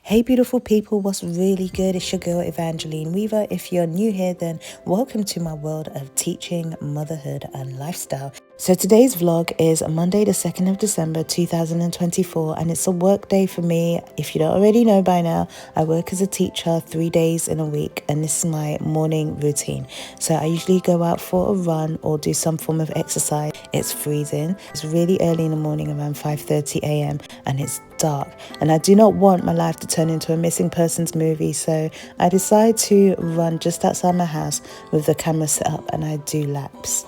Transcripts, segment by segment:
Hey beautiful people, what's really good? It's your girl Evangeline Weaver. If you're new here, then welcome to my world of teaching, motherhood and lifestyle. So today's vlog is Monday the 2nd of December 2024 and it's a work day for me. If you don't already know by now, I work as a teacher 3 days in a week and this is my morning routine. So I usually go out for a run or do some form of exercise. It's freezing. It's really early in the morning, around 5:30 a.m. and it's dark, and I do not want my life to turn into a missing persons movie, so I decide to run just outside my house with the camera set up and I do laps.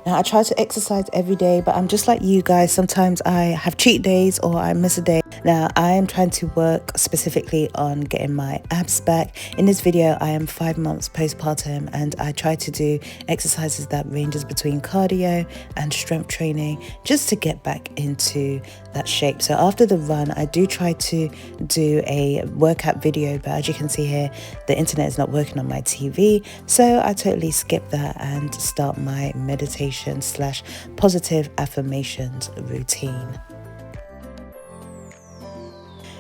Now, I try to exercise every day, but I'm just like you guys. Sometimes I have cheat days or I miss a day. Now, I am trying to work specifically on getting my abs back. In this video, I am 5 months postpartum and I try to do exercises that ranges between cardio and strength training just to get back into that shape. So after the run, I do try to do a workout video, but as you can see here, the internet is not working on my TV. So I totally skip that and start my meditation/positive affirmations routine.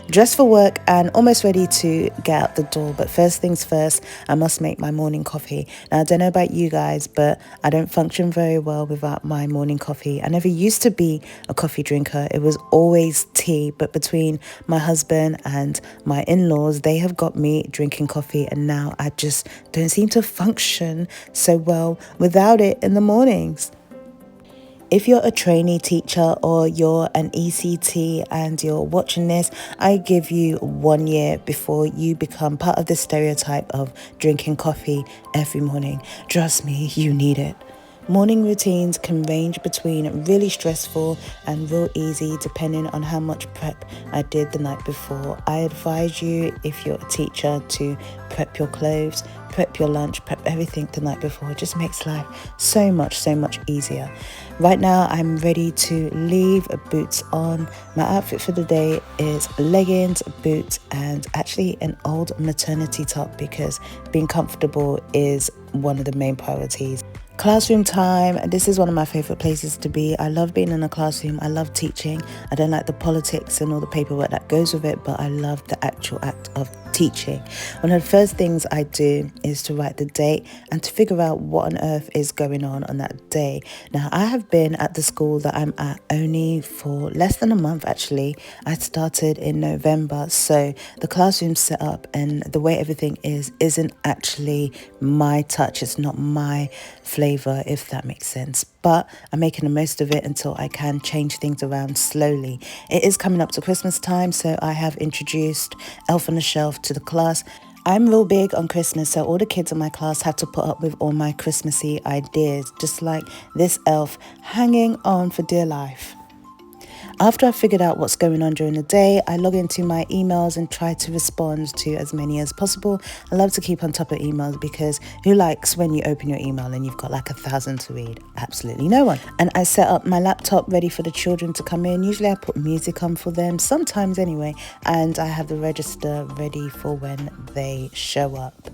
Dressed for work and almost ready to get out the door, but first things first, I must make my morning coffee. Now, I don't know about you guys, but I don't function very well without my morning coffee. I never used to be a coffee drinker. It was always tea, but between my husband and my in-laws, they have got me drinking coffee, and now I just don't seem to function so well without it in the mornings. If you're a trainee teacher or you're an ECT and you're watching this, I give you 1 year before you become part of the stereotype of drinking coffee every morning. Trust me, you need it. Morning routines can range between really stressful and real easy depending on how much prep I did the night before. I advise you, if you're a teacher, to prep your clothes, prep your lunch, prep everything the night before. It just makes life so much easier. Right now, I'm ready to leave, boots on. My outfit for the day is leggings, boots, and actually an old maternity top because being comfortable is one of the main priorities. Classroom time. This is one of my favorite places to be. I love being in a classroom. I love teaching. I don't like the politics and all the paperwork that goes with it, but I love the actual act of teaching. One of the first things I do is to write the date and to figure out what on earth is going on that day. Now, I have been at the school that I'm at only for less than a month, actually. I started in November, so the classroom set up and the way everything isn't actually my touch. It's not my flavor, if that makes sense, but I'm making the most of it until I can change things around slowly. It is coming up to Christmas time, so I have introduced Elf on the Shelf to the class. I'm real big on Christmas, so all the kids in my class have to put up with all my Christmassy ideas, just like this elf hanging on for dear life. After I figured out what's going on during the day, I log into my emails and try to respond to as many as possible. I love to keep on top of emails because who likes when you open your email and you've got like 1,000 to read? Absolutely no one. And I set up my laptop ready for the children to come in. Usually I put music on for them, sometimes anyway, and I have the register ready for when they show up.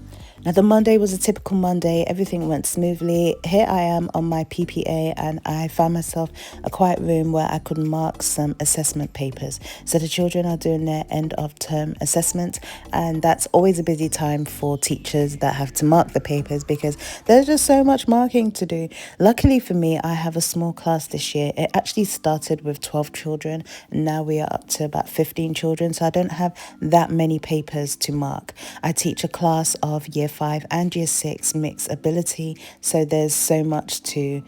Now, the Monday was a typical Monday. Everything went smoothly. Here I am on my PPA and I found myself a quiet room where I could mark some assessment papers. So the children are doing their end of term assessment, and that's always a busy time for teachers that have to mark the papers because there's just so much marking to do. Luckily for me, I have a small class this year. It actually started with 12 children and now we are up to about 15 children, so I don't have that many papers to mark. I teach a class of year 5 and year 6 mixed ability, so there's so much to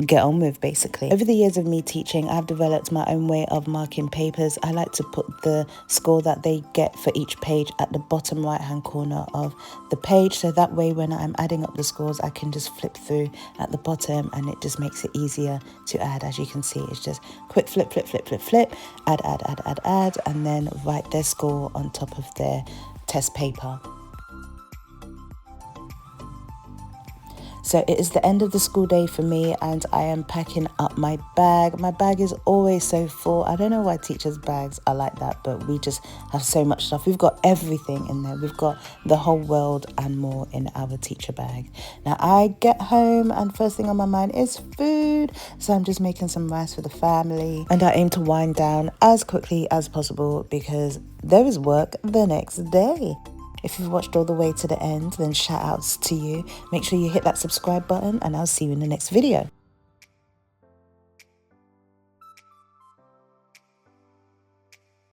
get on with basically. Over the years of me teaching, I've developed my own way of marking papers. I like to put the score that they get for each page at the bottom right hand corner of the page, so that way when I'm adding up the scores I can just flip through at the bottom and it just makes it easier to add. As you can see, it's just quick flip, add, and then write their score on top of their test paper. So it is the end of the school day for me, and I am packing up my bag. My bag is always so full. I don't know why teachers' bags are like that, but we just have so much stuff. We've got everything in there. We've got the whole world and more in our teacher bag. Now I get home and first thing on my mind is food. So I'm just making some rice for the family, and I aim to wind down as quickly as possible because there is work the next day. If you've watched all the way to the end, then shout outs to you. Make sure you hit that subscribe button, and I'll see you in the next video.